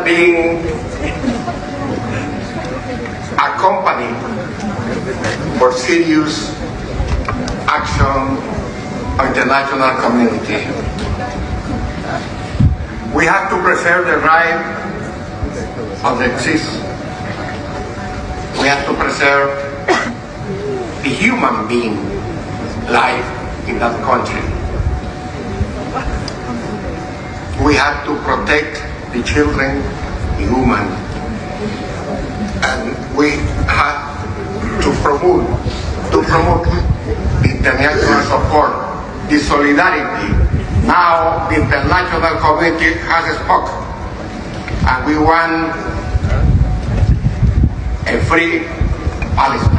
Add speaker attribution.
Speaker 1: being accompanied for serious action of the international community. We have to preserve the right of the exist. We have to preserve the human being life in that country. We have to protect the children, the women, and we have to promote the international support, the solidarity. Now the international community has spoken, and we want a free Palestine.